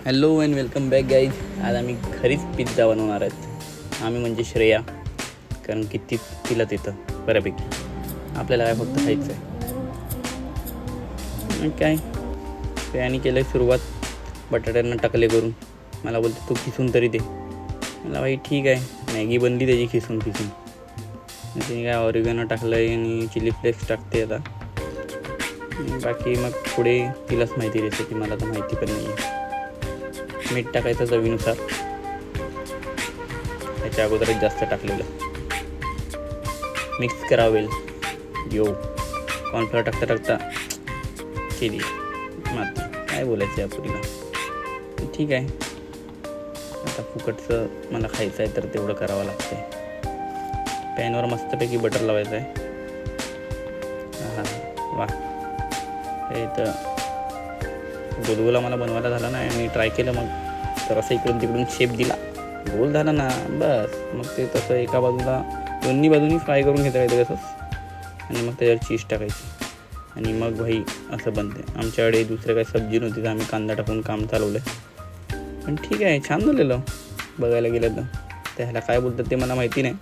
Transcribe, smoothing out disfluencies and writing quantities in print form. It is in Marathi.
Hello and welcome back guys. आज आम्ही घरीच पिझ्झा बनवणार आहेत. आम्ही म्हणजे श्रेया, कारण की तिला तिथं बऱ्यापैकी आपल्याला काय फक्त खायचं आहे. मग काय श्रेयाने केलं आहे सुरुवात, बटाट्यांना टाकले करून. मला बोलतो तू खिसून तरी दे. मला भाई ठीक आहे, मॅगी बनली त्याची खिसून तिने काय ऑरिगॅनो टाकलं आहे आणि चिली फ्लेक्स टाकते आता. बाकी मग पुढे तिलाच माहिती रेसिपी, मला तर माहिती पण नाही आहे. मीठ टाकायचं चवीनुसार, त्याच्या अगोदरच जास्त टाकलेलं. मिक्स करावेल यो कॉर्नफ्लॉवर टाकता चिली माती, काय बोलायचं या पुरीला. ठीक आहे, आता फुकटचं मला खायचं आहे तर तेवढं करावं लागतं आहे. पॅनवर मस्तपैकी बटर लावायचं आहे. वा, हे तर गोलगोला मला बनवायला झाला नाही. मी ट्राय केलं, मग तर असं इकडून तिकडून शेप दिला, गोल झाला ना बस. मग ते तसं एका बाजूला दोन्ही बाजूनी फ्राय करून घेता येतं तसंच, आणि मग त्याच्यावर चीज टाकायची आणि मग भाई असं बनते. आमच्याकडे दुसरं काही सब्जी नव्हती तर आम्ही कांदा टाकून काम चालवलं आहे. पण ठीक आहे, छान झालेलं बघायला गेलं तर. त्याला काय बोलतात ते मला माहिती नाही.